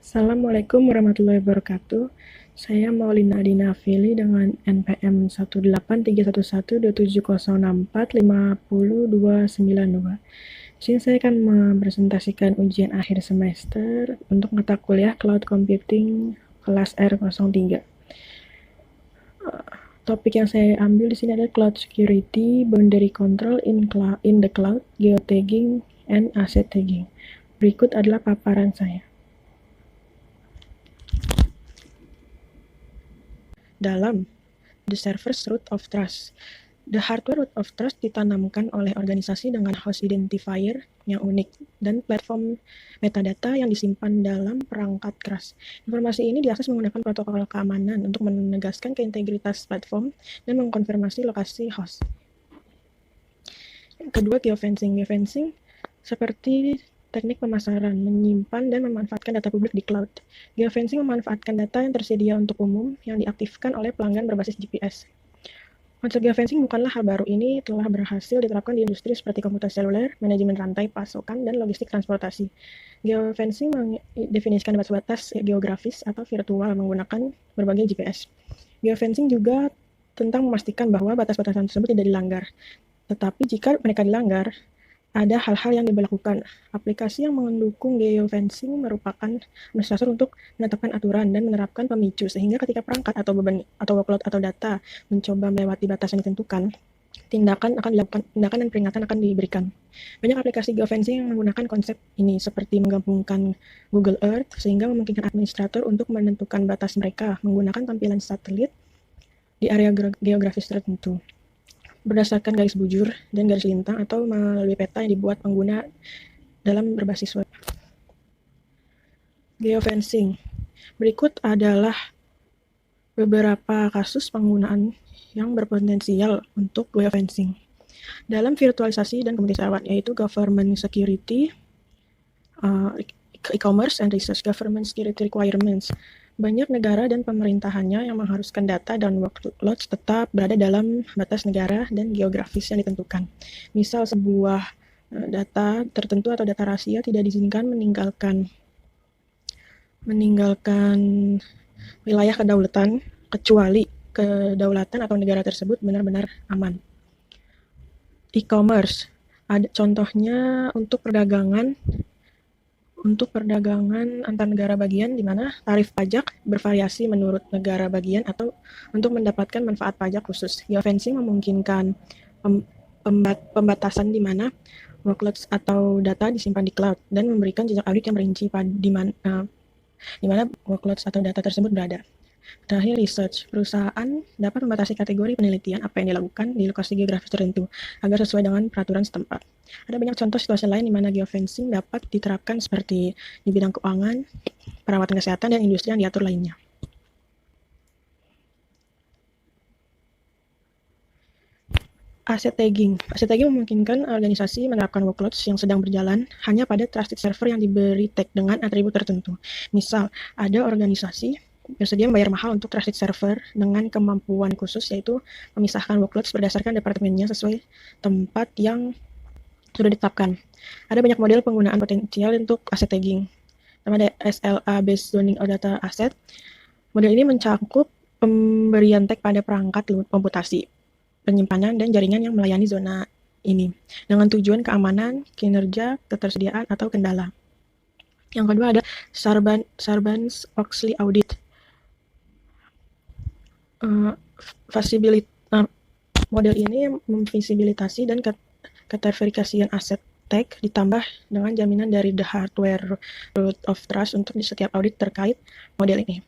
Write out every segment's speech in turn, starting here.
Assalamualaikum warahmatullahi wabarakatuh. Saya Maulina Adina Afili dengan NPM 18317012704502292. Di sini saya akan mempresentasikan ujian akhir semester untuk mata kuliah Cloud Computing kelas R03. Topik yang saya ambil di sini adalah Cloud Security, Boundary Control in the Cloud, Geotagging, and Asset Tagging. Berikut adalah paparan saya. Dalam The Server's Root of Trust, the hardware root of trust ditanamkan oleh organisasi dengan host identifier yang unik dan platform metadata yang disimpan dalam perangkat keras. Informasi ini diakses menggunakan protokol keamanan untuk menegaskan keintegritas platform dan mengkonfirmasi lokasi host. Kedua, geofencing. Geofencing seperti teknik pemasaran, menyimpan dan memanfaatkan data publik di cloud. Geofencing memanfaatkan data yang tersedia untuk umum yang diaktifkan oleh pelanggan berbasis GPS. Konsep geofencing bukanlah hal baru, ini telah berhasil diterapkan di industri seperti komputer seluler, manajemen rantai pasokan, dan logistik transportasi. Geofencing mendefinisikan batas-batas geografis atau virtual menggunakan berbagai GPS. Geofencing juga tentang memastikan bahwa batas-batasan tersebut tidak dilanggar. Tetapi jika mereka dilanggar, ada hal-hal yang diberlakukan. Aplikasi yang mendukung geofencing merupakan administrator untuk menetapkan aturan dan menerapkan pemicu, sehingga ketika perangkat atau beban atau workload atau data mencoba melewati batas yang ditentukan, tindakan akan dilakukan, tindakan dan peringatan akan diberikan. Banyak aplikasi geofencing yang menggunakan konsep ini, seperti menggabungkan Google Earth, sehingga memungkinkan administrator untuk menentukan batas mereka menggunakan tampilan satelit di area geografis tertentu, berdasarkan garis bujur dan garis lintang atau melalui peta yang dibuat pengguna dalam berbasis web. Geofencing. Berikut adalah beberapa kasus penggunaan yang berpotensial untuk geofencing dalam virtualisasi dan komunikasi, yaitu government security, e-commerce and research. Government security requirements. Banyak negara dan pemerintahannya yang mengharuskan data dan workloads tetap berada dalam batas negara dan geografis yang ditentukan. Misal, sebuah data tertentu atau data rahasia tidak diizinkan meninggalkan wilayah kedaulatan kecuali kedaulatan atau negara tersebut benar-benar aman. E-commerce. Ada contohnya untuk perdagangan antar negara bagian, di mana tarif pajak bervariasi menurut negara bagian atau untuk mendapatkan manfaat pajak khusus. Geofencing memungkinkan pembatasan di mana workloads atau data disimpan di cloud dan memberikan jejak audit yang merinci di mana workloads atau data tersebut berada. Terakhir, research. Perusahaan dapat membatasi kategori penelitian apa yang dilakukan di lokasi geografis tertentu agar sesuai dengan peraturan setempat. Ada banyak contoh situasi lain di mana geofencing dapat diterapkan, seperti di bidang keuangan, perawatan kesehatan, dan industri yang diatur lainnya. Asset tagging. Asset tagging memungkinkan organisasi menerapkan workloads yang sedang berjalan hanya pada trusted server yang diberi tag dengan atribut tertentu. Misal, ada organisasi bersedia membayar mahal untuk trusted server dengan kemampuan khusus, yaitu memisahkan workloads berdasarkan departemennya sesuai tempat yang sudah ditetapkan. Ada banyak model penggunaan potensial untuk asset tagging. Pertama, ada SLA Based Zoning of Data Asset. Model ini mencakup pemberian tag pada perangkat komputasi, penyimpanan, dan jaringan yang melayani zona ini dengan tujuan keamanan, kinerja, ketersediaan, atau kendala. Yang kedua ada Sarbanes-Oxley Audit. Model ini memvisibilitasi dan keterverifikasian aset tag ditambah dengan jaminan dari the hardware root of trust untuk di setiap audit terkait model ini.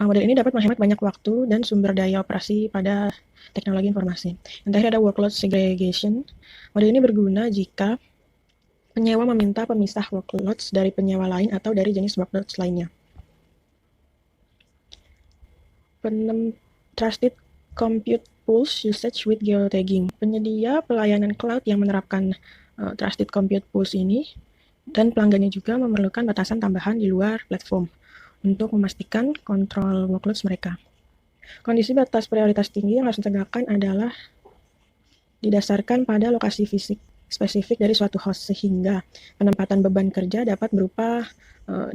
Model ini dapat menghemat banyak waktu dan sumber daya operasi pada teknologi informasi. Yang terakhir ada workload segregation. Model ini berguna jika penyewa meminta pemisah workloads dari penyewa lain atau dari jenis workloads lainnya. Trusted Compute Pools Usage with Geotagging. Penyedia pelayanan cloud yang menerapkan Trusted Compute Pools ini dan pelanggannya juga memerlukan batasan tambahan di luar platform untuk memastikan kontrol workloads mereka. Kondisi batas prioritas tinggi yang harus ditegakkan adalah didasarkan pada lokasi fisik spesifik dari suatu host, sehingga penempatan beban kerja dapat berupa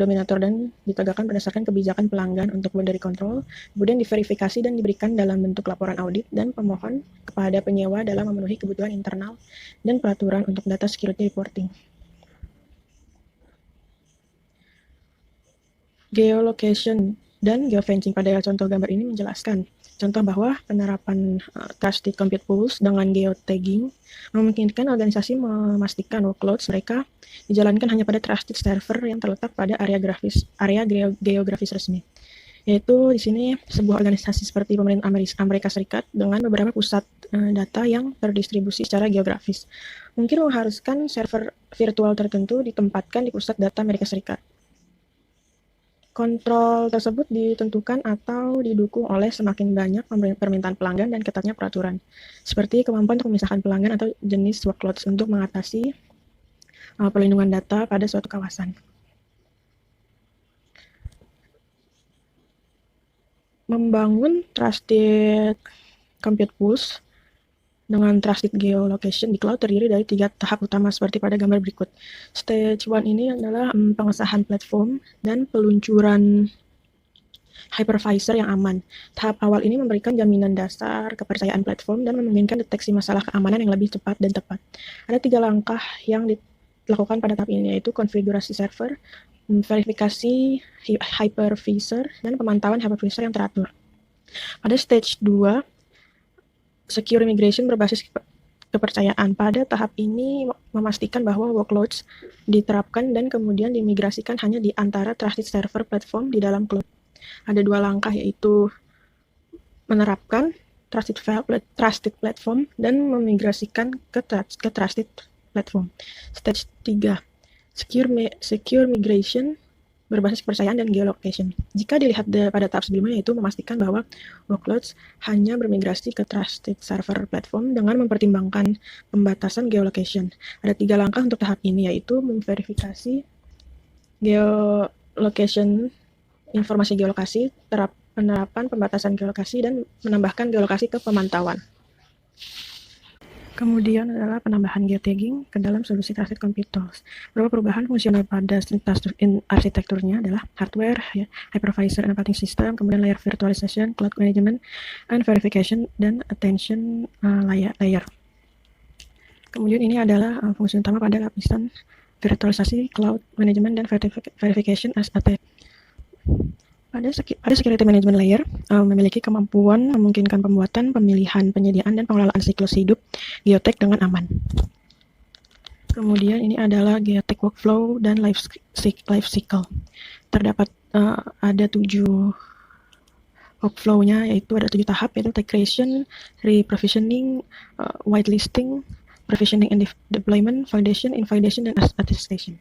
dominator dan ditegakkan berdasarkan kebijakan pelanggan untuk boundary control, kemudian diverifikasi dan diberikan dalam bentuk laporan audit dan pemohon kepada penyewa dalam memenuhi kebutuhan internal dan peraturan untuk data security reporting. Geolocation dan geofencing pada contoh gambar ini menjelaskan contoh bahwa penerapan trusted compute pools dengan geotagging memungkinkan organisasi memastikan workloads mereka dijalankan hanya pada trusted server yang terletak pada area geografis resmi. Yaitu di sini sebuah organisasi seperti pemerintah Amerika Serikat dengan beberapa pusat data yang terdistribusi secara geografis. Mungkin mengharuskan server virtual tertentu ditempatkan di pusat data Amerika Serikat. Kontrol tersebut ditentukan atau didukung oleh semakin banyak permintaan pelanggan dan ketatnya peraturan, seperti kemampuan untuk memisahkan pelanggan atau jenis workloads untuk mengatasi perlindungan data pada suatu kawasan. Membangun trusted compute pools dengan trusted geolocation di cloud terdiri dari 3 tahap utama seperti pada gambar berikut. Stage 1 ini adalah pengesahan platform dan peluncuran hypervisor yang aman. Tahap awal ini memberikan jaminan dasar kepercayaan platform dan memungkinkan deteksi masalah keamanan yang lebih cepat dan tepat. Ada 3 langkah yang dilakukan pada tahap ini, yaitu konfigurasi server, verifikasi hypervisor, dan pemantauan hypervisor yang teratur. Pada stage 2, secure migration berbasis kepercayaan. Pada tahap ini memastikan bahwa workloads diterapkan dan kemudian dimigrasikan hanya di antara trusted server platform di dalam cloud. Ada 2 langkah, yaitu menerapkan trusted platform dan memigrasikan ke trusted platform. Stage 3, secure migration berbasis kepercayaan dan geolocation. Jika dilihat pada tahap sebelumnya, yaitu memastikan bahwa workloads hanya bermigrasi ke trusted server platform dengan mempertimbangkan pembatasan geolocation. Ada 3 langkah untuk tahap ini, yaitu memverifikasi geolocation, informasi geolokasi, penerapan pembatasan geolokasi, dan menambahkan geolokasi ke pemantauan. Kemudian adalah penambahan geotagging ke dalam solusi trusted compute tools. Beberapa perubahan fungsional pada arsitekturnya adalah hardware, hypervisor and operating system, kemudian layer virtualization, cloud management, and verification, dan attention layer. Kemudian ini adalah fungsi utama pada lapisan virtualisasi, cloud management, dan verification as a Pada security management layer memiliki kemampuan memungkinkan pembuatan, pemilihan, penyediaan, dan pengelolaan siklus hidup geotag dengan aman. Kemudian ini adalah geotag workflow dan life cycle. Terdapat ada 7 workflow-nya, yaitu ada 7 tahap, yaitu tag creation, re-provisioning, whitelisting, provisioning and deployment, validation, invalidation, dan attestation.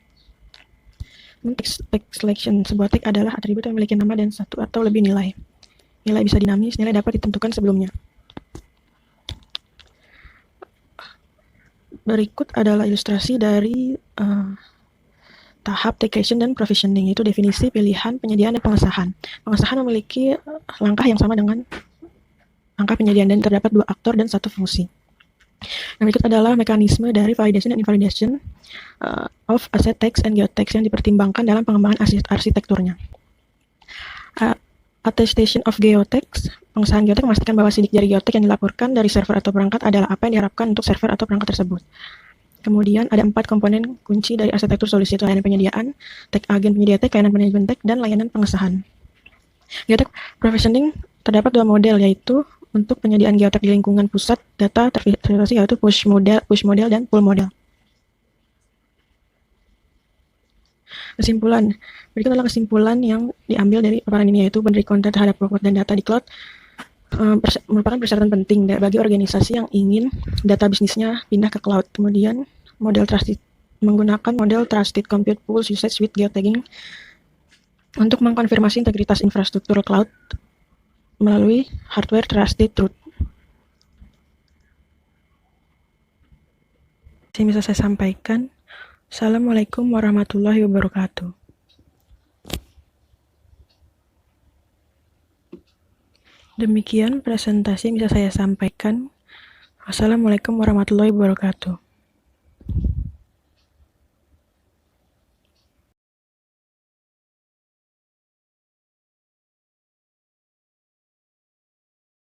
Tag selection. Sebuah tag adalah atribut yang memiliki nama dan satu atau lebih nilai. Nilai bisa dinamis, nilai dapat ditentukan sebelumnya. Berikut adalah ilustrasi dari tahap tag creation dan provisioning, yaitu definisi, pilihan, penyediaan, dan pengesahan. Pengesahan memiliki langkah yang sama dengan langkah penyediaan dan terdapat 2 aktor dan 1 fungsi. Nah, berikut adalah mekanisme dari validation dan invalidation of asset tags and geotags yang dipertimbangkan dalam pengembangan arsitekturnya. Attestation of geotags. Pengesahan geotag memastikan bahwa sidik jari geotag yang dilaporkan dari server atau perangkat adalah apa yang diharapkan untuk server atau perangkat tersebut. Kemudian ada 4 komponen kunci dari arsitektur solusi, yaitu layanan penyediaan, tag agen penyedia tag, layanan manajemen tag, dan layanan pengesahan. Geotag provisioning terdapat 2 model, yaitu untuk penyediaan geotag di lingkungan pusat data terverifikasi, yaitu push model, dan pull model. Kesimpulan. Berikut adalah kesimpulan yang diambil dari paparan ini, yaitu boundary control terhadap workload dan data di cloud merupakan persyaratan penting bagi organisasi yang ingin data bisnisnya pindah ke cloud. Kemudian menggunakan model trusted compute pools usage with geotagging untuk mengkonfirmasi integritas infrastruktur cloud melalui hardware trusted truth. Ini bisa saya sampaikan. Assalamualaikum warahmatullahi wabarakatuh. Demikian presentasi yang bisa saya sampaikan. Assalamualaikum warahmatullahi wabarakatuh.